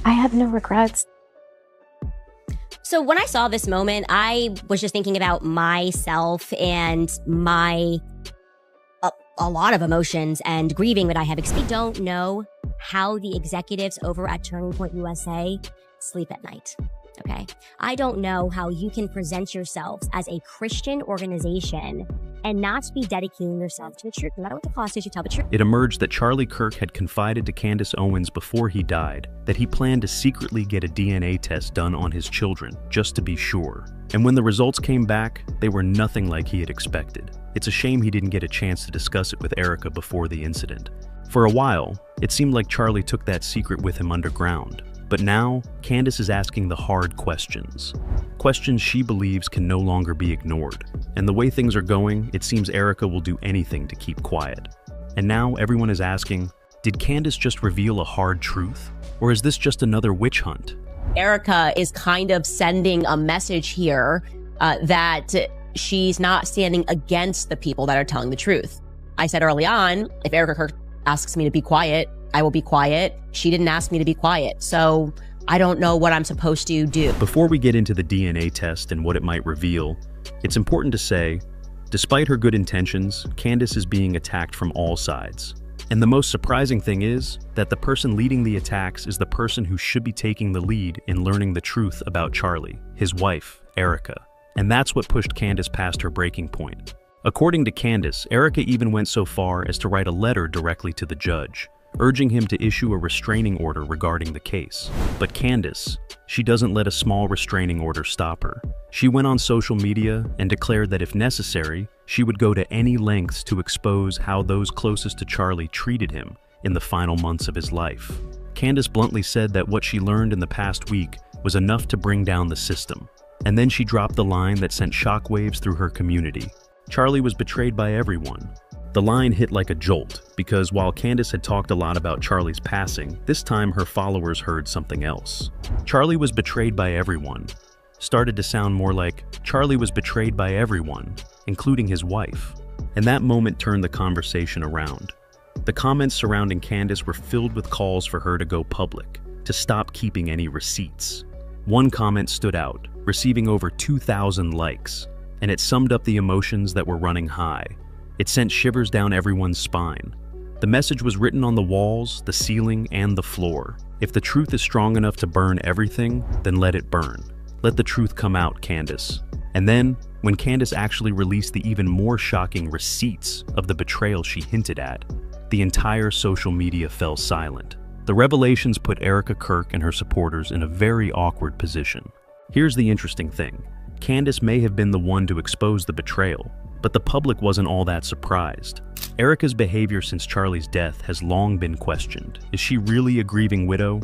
I have no regrets. So when I saw this moment, I was just thinking about myself and a lot of emotions and grieving that I have experienced. I don't know how the executives over at Turning Point USA sleep at night. Okay. I don't know how you can present yourselves as a Christian organization and not be dedicating yourself to the truth. No matter what the cost is, you tell the truth. It emerged that Charlie Kirk had confided to Candace Owens before he died that he planned to secretly get a DNA test done on his children, just to be sure. And when the results came back, they were nothing like he had expected. It's a shame he didn't get a chance to discuss it with Erika before the incident. For a while, it seemed like Charlie took that secret with him underground. But now, Candace is asking the hard questions. Questions she believes can no longer be ignored. And the way things are going, it seems Erika will do anything to keep quiet. And now everyone is asking, did Candace just reveal a hard truth? Or is this just another witch hunt? Erika is kind of sending a message here that she's not standing against the people that are telling the truth. I said early on, if Erika Kirk asks me to be quiet, I will be quiet. She didn't ask me to be quiet, so I don't know what I'm supposed to do. Before we get into the DNA test and what it might reveal, it's important to say, despite her good intentions, Candace is being attacked from all sides. And the most surprising thing is that the person leading the attacks is the person who should be taking the lead in learning the truth about Charlie, his wife, Erika. And that's what pushed Candace past her breaking point. According to Candace, Erika even went so far as to write a letter directly to the judge, urging him to issue a restraining order regarding the case. But Candace, she doesn't let a small restraining order stop her. She went on social media and declared that if necessary, she would go to any lengths to expose how those closest to Charlie treated him in the final months of his life. Candace bluntly said that what she learned in the past week was enough to bring down the system. And then she dropped the line that sent shockwaves through her community. Charlie was betrayed by everyone. The line hit like a jolt, because while Candace had talked a lot about Charlie's passing, this time her followers heard something else. Charlie was betrayed by everyone started to sound more like Charlie was betrayed by everyone, including his wife. And that moment turned the conversation around. The comments surrounding Candace were filled with calls for her to go public, to stop keeping any receipts. One comment stood out, receiving over 2,000 likes, and it summed up the emotions that were running high. It sent shivers down everyone's spine. The message was written on the walls, the ceiling, and the floor. If the truth is strong enough to burn everything, then let it burn. Let the truth come out, Candace. And then, when Candace actually released the even more shocking receipts of the betrayal she hinted at, the entire social media fell silent. The revelations put Erika Kirk and her supporters in a very awkward position. Here's the interesting thing. Candace may have been the one to expose the betrayal, but the public wasn't all that surprised. Erika's behavior since Charlie's death has long been questioned. Is she really a grieving widow,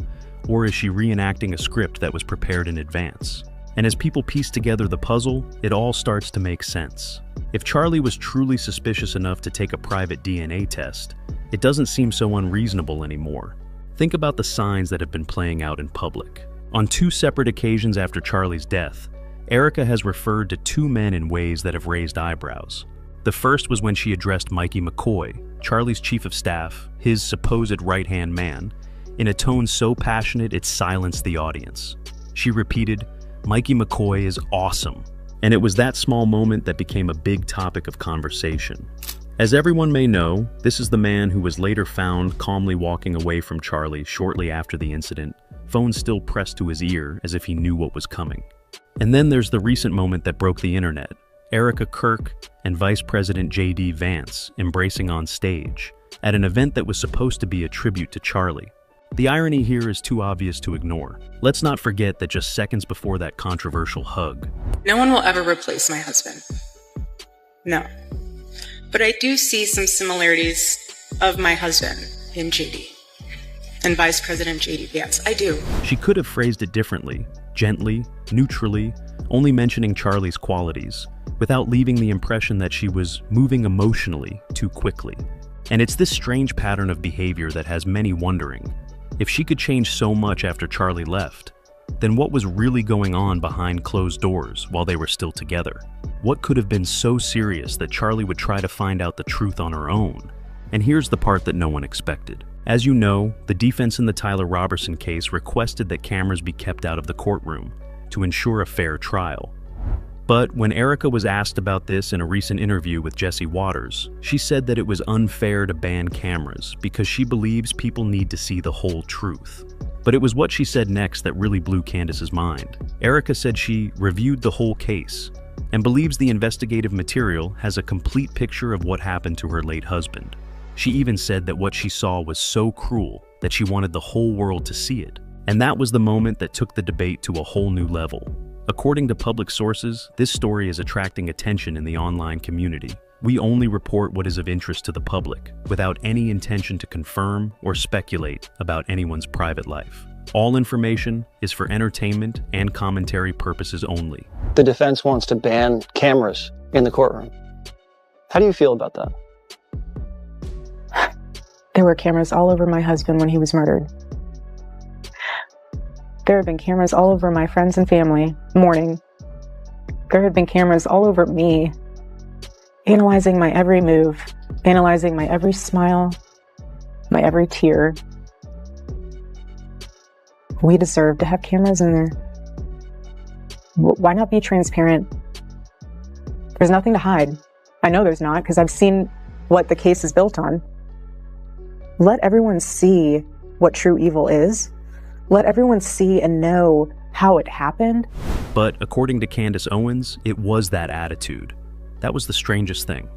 or is she reenacting a script that was prepared in advance? And as people piece together the puzzle, it all starts to make sense. If Charlie was truly suspicious enough to take a private DNA test, it doesn't seem so unreasonable anymore. Think about the signs that have been playing out in public. On two separate occasions after Charlie's death, Erika has referred to two men in ways that have raised eyebrows. The first was when she addressed Mikey McCoy, Charlie's chief of staff, his supposed right-hand man, in a tone so passionate it silenced the audience. She repeated, "Mikey McCoy is awesome." And it was that small moment that became a big topic of conversation. As everyone may know, this is the man who was later found calmly walking away from Charlie shortly after the incident, phone still pressed to his ear as if he knew what was coming. And then there's the recent moment that broke the internet. Erika Kirk and Vice President J.D. Vance embracing on stage at an event that was supposed to be a tribute to Charlie. The irony here is too obvious to ignore. Let's not forget that just seconds before that controversial hug, no one will ever replace my husband. No. But I do see some similarities of my husband in JD and Vice President JD Vance. I do. She could have phrased it differently, gently, neutrally, only mentioning Charlie's qualities, without leaving the impression that she was moving emotionally too quickly. And it's this strange pattern of behavior that has many wondering. If she could change so much after Charlie left, then what was really going on behind closed doors while they were still together? What could have been so serious that Charlie would try to find out the truth on her own? And here's the part that no one expected. As you know, the defense in the Tyler Robertson case requested that cameras be kept out of the courtroom to ensure a fair trial. But when Erika was asked about this in a recent interview with Jesse Waters, she said that it was unfair to ban cameras because she believes people need to see the whole truth. But it was what she said next that really blew Candace's mind. Erika said she reviewed the whole case and believes the investigative material has a complete picture of what happened to her late husband. She even said that what she saw was so cruel that she wanted the whole world to see it. And that was the moment that took the debate to a whole new level. According to public sources, this story is attracting attention in the online community. We only report what is of interest to the public, without any intention to confirm or speculate about anyone's private life. All information is for entertainment and commentary purposes only. The defense wants to ban cameras in the courtroom. How do you feel about that? There were cameras all over my husband when he was murdered. There have been cameras all over my friends and family mourning. There have been cameras all over me, analyzing my every move, analyzing my every smile, my every tear. We deserve to have cameras in there. Why not be transparent? There's nothing to hide. I know there's not, because I've seen what the case is built on. Let everyone see what true evil is. Let everyone see and know how it happened. But according to Candace Owens, it was that attitude. That was the strangest thing.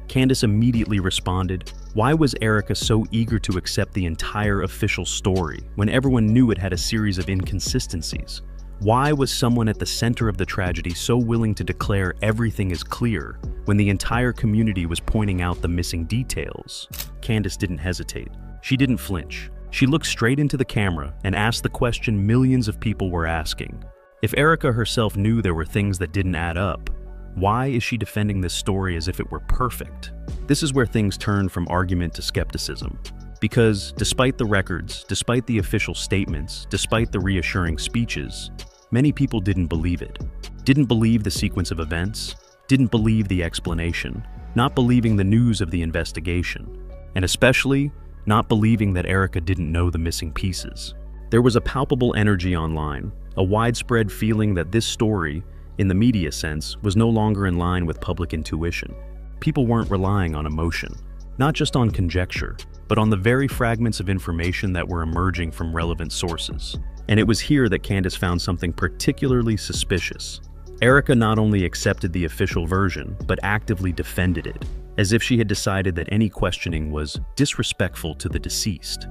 Candace immediately responded, why was Erika so eager to accept the entire official story when everyone knew it had a series of inconsistencies? Why was someone at the center of the tragedy so willing to declare everything is clear when the entire community was pointing out the missing details? Candace didn't hesitate. She didn't flinch. She looked straight into the camera and asked the question millions of people were asking. If Erika herself knew there were things that didn't add up, why is she defending this story as if it were perfect? This is where things turn from argument to skepticism. Because despite the records, despite the official statements, despite the reassuring speeches, many people didn't believe it. Didn't believe the sequence of events, didn't believe the explanation, not believing the news of the investigation, and especially not believing that Erika didn't know the missing pieces. There was a palpable energy online, a widespread feeling that this story, in the media sense, was no longer in line with public intuition. People weren't relying on emotion, not just on conjecture, but on the very fragments of information that were emerging from relevant sources. And it was here that Candace found something particularly suspicious. Erika not only accepted the official version, but actively defended it, as if she had decided that any questioning was disrespectful to the deceased.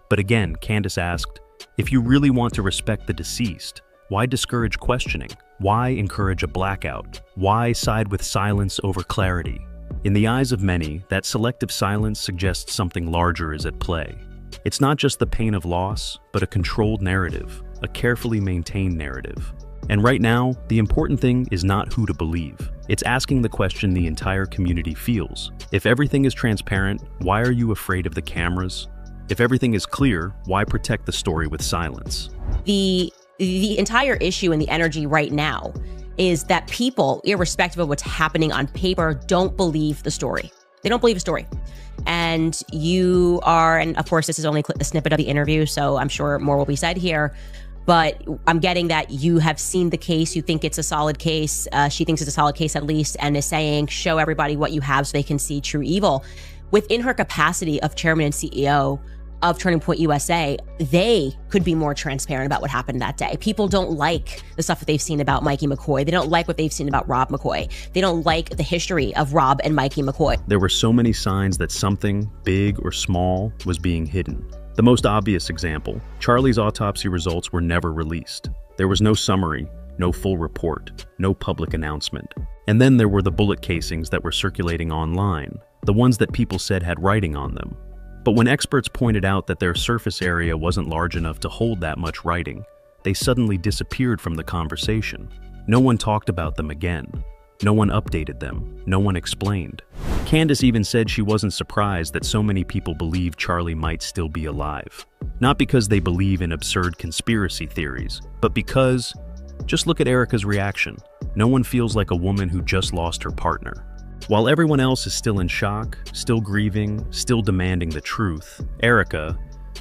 But again, Candace asked, if you really want to respect the deceased, why discourage questioning? Why encourage a blackout? Why side with silence over clarity? In the eyes of many, that selective silence suggests something larger is at play. It's not just the pain of loss, but a controlled narrative, a carefully maintained narrative. And right now, the important thing is not who to believe. It's asking the question the entire community feels. If everything is transparent, why are you afraid of the cameras? If everything is clear, why protect the story with silence? The entire issue and the energy right now is that people, irrespective of what's happening on paper, don't believe the story. They don't believe the story. And you are, and of course, this is only a snippet of the interview, so I'm sure more will be said here. But I'm getting that you have seen the case, you think it's a solid case, she thinks it's a solid case at least, and is saying, show everybody what you have so they can see true evil. Within her capacity of chairman and CEO of Turning Point USA, they could be more transparent about what happened that day. People don't like the stuff that they've seen about Mikey McCoy. They don't like what they've seen about Rob McCoy. They don't like the history of Rob and Mikey McCoy. There were so many signs that something, big or small, was being hidden. The most obvious example, Charlie's autopsy results were never released. There was no summary, no full report, no public announcement. And then there were the bullet casings that were circulating online, the ones that people said had writing on them. But when experts pointed out that their surface area wasn't large enough to hold that much writing, they suddenly disappeared from the conversation. No one talked about them again. No one updated them. No one explained. Candace even said she wasn't surprised that so many people believe Charlie might still be alive. Not because they believe in absurd conspiracy theories, but because Just look at Erika's reaction. No one feels like a woman who just lost her partner. While everyone else is still in shock, still grieving, still demanding the truth, Erika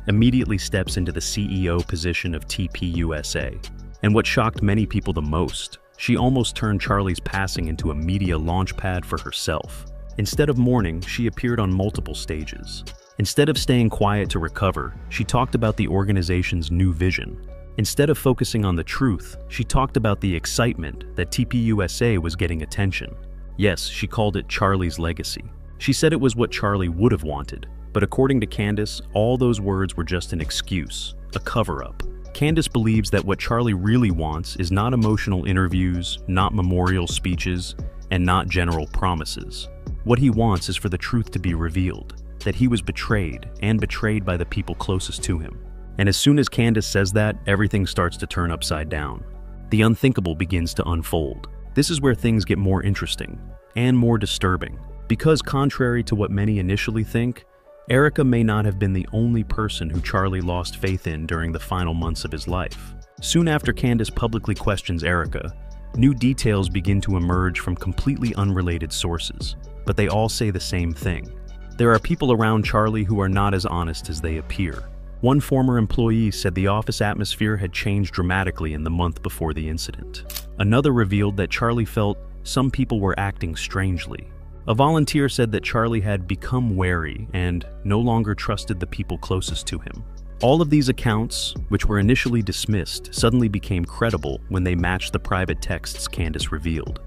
immediately steps into the CEO position of TPUSA. And what shocked many people the most, she almost turned Charlie's passing into a media launchpad for herself. Instead of mourning, she appeared on multiple stages. Instead of staying quiet to recover, she talked about the organization's new vision. Instead of focusing on the truth, she talked about the excitement that TPUSA was getting attention. Yes, she called it Charlie's legacy. She said it was what Charlie would have wanted, but according to Candace, all those words were just an excuse, a cover-up. Candace believes that what Charlie really wants is not emotional interviews, not memorial speeches, and not general promises. What he wants is for the truth to be revealed, that he was betrayed, and betrayed by the people closest to him. And as soon as Candace says that, everything starts to turn upside down. The unthinkable begins to unfold. This is where things get more interesting, and more disturbing. Because contrary to what many initially think, Erika may not have been the only person who Charlie lost faith in during the final months of his life. Soon after Candace publicly questions Erika, new details begin to emerge from completely unrelated sources, but they all say the same thing. There are people around Charlie who are not as honest as they appear. One former employee said the office atmosphere had changed dramatically in the month before the incident. Another revealed that Charlie felt some people were acting strangely. A volunteer said that Charlie had become wary and no longer trusted the people closest to him. All of these accounts, which were initially dismissed, suddenly became credible when they matched the private texts Candace revealed.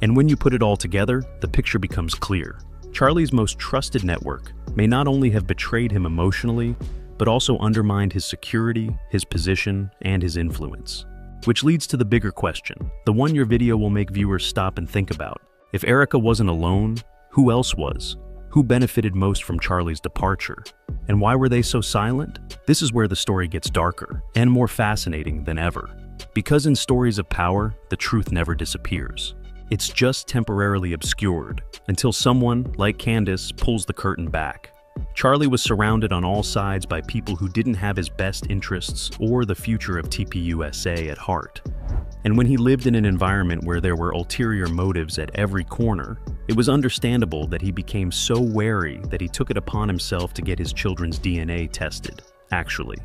And when you put it all together, the picture becomes clear. Charlie's most trusted network may not only have betrayed him emotionally, but also undermined his security, his position, and his influence. Which leads to the bigger question, the one your video will make viewers stop and think about. If Erika wasn't alone, who else was? Who benefited most from Charlie's departure? And why were they so silent? This is where the story gets darker and more fascinating than ever. Because in stories of power, the truth never disappears. It's just temporarily obscured until someone, like Candace, pulls the curtain back. Charlie was surrounded on all sides by people who didn't have his best interests or the future of TPUSA at heart. And when he lived in an environment where there were ulterior motives at every corner, it was understandable that he became so wary that he took it upon himself to get his children's DNA tested, actually.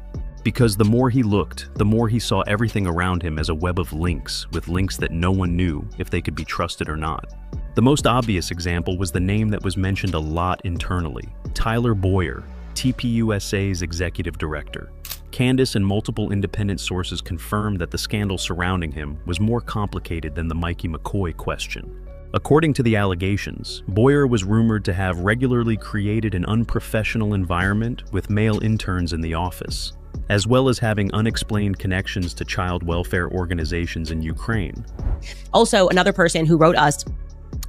Because the more he looked, the more he saw everything around him as a web of links, with links that no one knew if they could be trusted or not. The most obvious example was the name that was mentioned a lot internally, Tyler Boyer, TPUSA's executive director. Candace and multiple independent sources confirmed that the scandal surrounding him was more complicated than the Mikey McCoy question. According to the allegations, Boyer was rumored to have regularly created an unprofessional environment with male interns in the office, as well as having unexplained connections to child welfare organizations in Ukraine. Also, another person who wrote us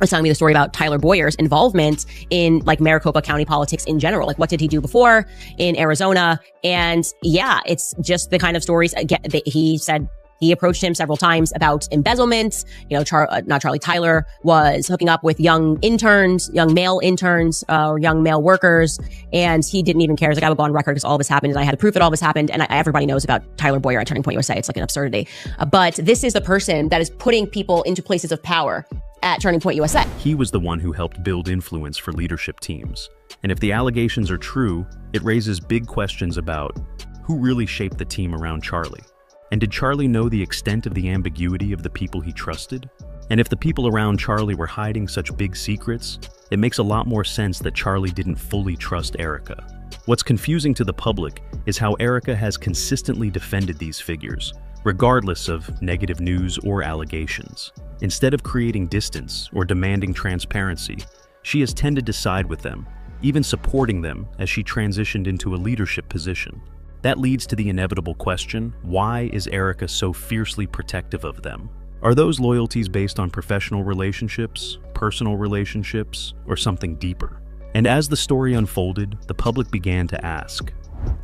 was telling me the story about Tyler Boyer's involvement in like Maricopa County politics in general. Like, what did he do before in Arizona? And yeah, it's just the kind of stories that he said. He approached him several times about embezzlement. You know, Tyler was hooking up with young interns, young male interns, or young male workers, and he didn't even care. He's like, I would go on record because all this happened, and I had proof that all this happened. And everybody knows about Tyler Boyer at Turning Point USA. It's like an absurdity. But this is the person that is putting people into places of power at Turning Point USA. He was the one who helped build influence for leadership teams. And if the allegations are true, it raises big questions about who really shaped the team around Charlie. And did Charlie know the extent of the ambiguity of the people he trusted? And if the people around Charlie were hiding such big secrets, it makes a lot more sense that Charlie didn't fully trust Erika. What's confusing to the public is how Erika has consistently defended these figures, regardless of negative news or allegations. Instead of creating distance or demanding transparency, she has tended to side with them, even supporting them as she transitioned into a leadership position. That leads to the inevitable question, why is Erika so fiercely protective of them? Are those loyalties based on professional relationships, personal relationships, or something deeper? And as the story unfolded, the public began to ask,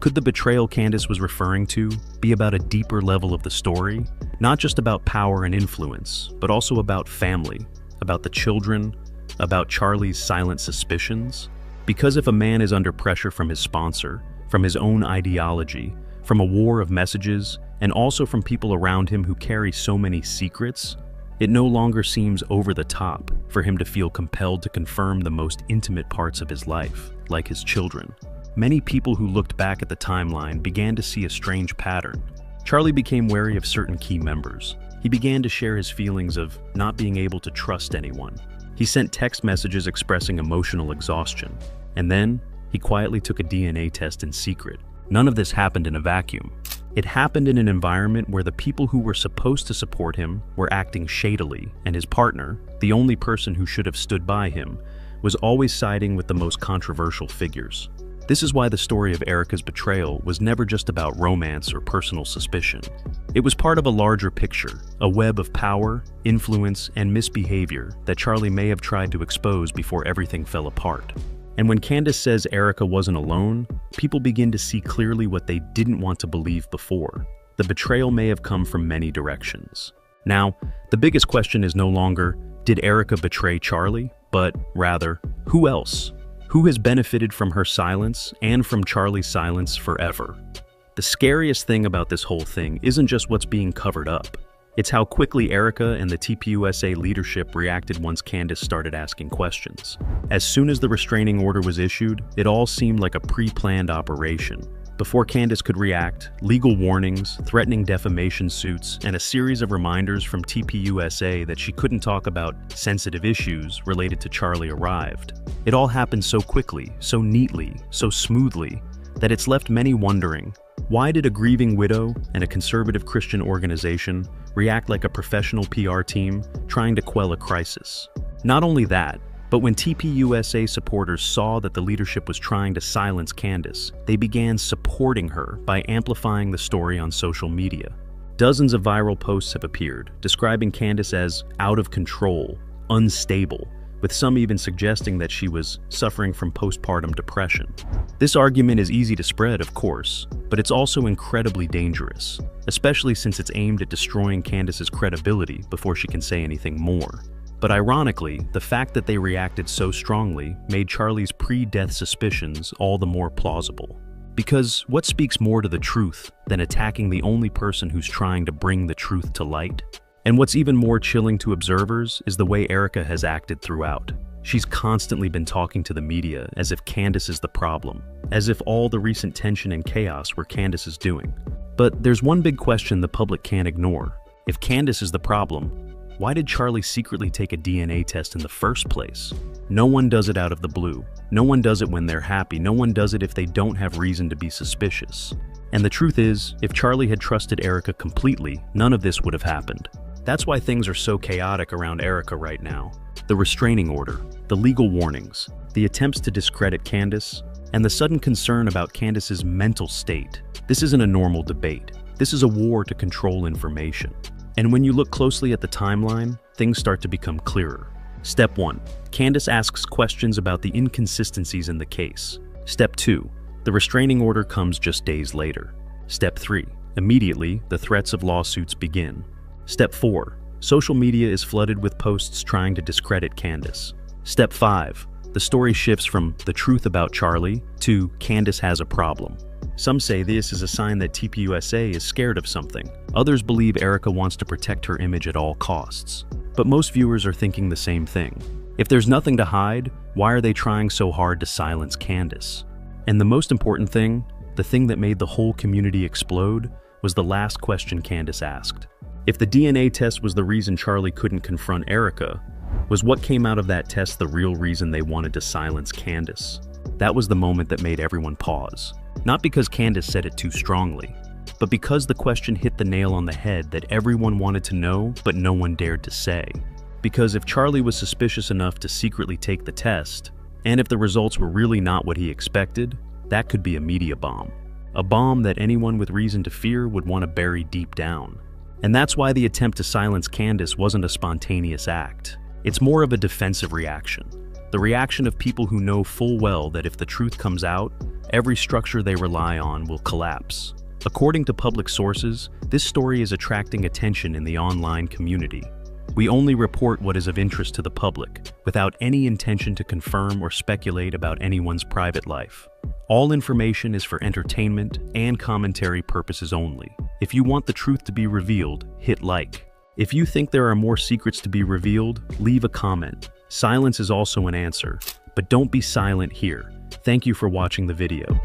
could the betrayal Candace was referring to be about a deeper level of the story? Not just about power and influence, but also about family, about the children, about Charlie's silent suspicions? Because if a man is under pressure from his sponsor, from his own ideology, from a war of messages, and also from people around him who carry so many secrets, it no longer seems over the top for him to feel compelled to confirm the most intimate parts of his life, like his children. Many people who looked back at the timeline began to see a strange pattern. Charlie became wary of certain key members. He began to share his feelings of not being able to trust anyone. He sent text messages expressing emotional exhaustion. And then, he quietly took a DNA test in secret. None of this happened in a vacuum. It happened in an environment where the people who were supposed to support him were acting shadily, and his partner, the only person who should have stood by him, was always siding with the most controversial figures. This is why the story of Erika's betrayal was never just about romance or personal suspicion. It was part of a larger picture, a web of power, influence, and misbehavior that Charlie may have tried to expose before everything fell apart. And when Candace says Erika wasn't alone, people begin to see clearly what they didn't want to believe before. The betrayal may have come from many directions. Now, the biggest question is no longer, did Erika betray Charlie? But rather, who else? Who has benefited from her silence and from Charlie's silence forever? The scariest thing about this whole thing isn't just what's being covered up. It's how quickly Erika and the TPUSA leadership reacted once Candace started asking questions. As soon as the restraining order was issued, it all seemed like a pre-planned operation. Before Candace could react, legal warnings, threatening defamation suits, and a series of reminders from TPUSA that she couldn't talk about sensitive issues related to Charlie arrived. It all happened so quickly, so neatly, so smoothly, that it's left many wondering, why did a grieving widow and a conservative Christian organization react like a professional PR team trying to quell a crisis? Not only that, but when TPUSA supporters saw that the leadership was trying to silence Candace, they began supporting her by amplifying the story on social media. Dozens of viral posts have appeared, describing Candace as out of control, unstable, with some even suggesting that she was suffering from postpartum depression. This argument is easy to spread, of course, but it's also incredibly dangerous, especially since it's aimed at destroying Candace's credibility before she can say anything more. But ironically, the fact that they reacted so strongly made Charlie's pre-death suspicions all the more plausible. Because what speaks more to the truth than attacking the only person who's trying to bring the truth to light? And what's even more chilling to observers is the way Erika has acted throughout. She's constantly been talking to the media as if Candace is the problem, as if all the recent tension and chaos were Candace's doing. But there's one big question the public can't ignore. If Candace is the problem, why did Charlie secretly take a DNA test in the first place? No one does it out of the blue. No one does it when they're happy. No one does it if they don't have reason to be suspicious. And the truth is, if Charlie had trusted Erika completely, none of this would have happened. That's why things are so chaotic around Erika right now. The restraining order, the legal warnings, the attempts to discredit Candace, and the sudden concern about Candace's mental state. This isn't a normal debate. This is a war to control information. And when you look closely at the timeline, things start to become clearer. Step 1. Candace asks questions about the inconsistencies in the case. Step 2. The restraining order comes just days later. Step 3. Immediately, the threats of lawsuits begin. Step 4. Social media is flooded with posts trying to discredit Candace. Step 5. The story shifts from the truth about Charlie to Candace has a problem. Some say this is a sign that TPUSA is scared of something. Others believe Erika wants to protect her image at all costs. But most viewers are thinking the same thing. If there's nothing to hide, why are they trying so hard to silence Candace? And the most important thing, the thing that made the whole community explode, was the last question Candace asked. If the DNA test was the reason Charlie couldn't confront Erika, was what came out of that test the real reason they wanted to silence Candace? That was the moment that made everyone pause. Not because Candace said it too strongly, but because the question hit the nail on the head that everyone wanted to know, but no one dared to say. Because if Charlie was suspicious enough to secretly take the test, and if the results were really not what he expected, that could be a media bomb. A bomb that anyone with reason to fear would want to bury deep down. And that's why the attempt to silence Candace wasn't a spontaneous act. It's more of a defensive reaction. The reaction of people who know full well that if the truth comes out, every structure they rely on will collapse. According to public sources, this story is attracting attention in the online community. We only report what is of interest to the public, without any intention to confirm or speculate about anyone's private life. All information is for entertainment and commentary purposes only. If you want the truth to be revealed, hit like. If you think there are more secrets to be revealed, leave a comment. Silence is also an answer, but don't be silent here. Thank you for watching the video.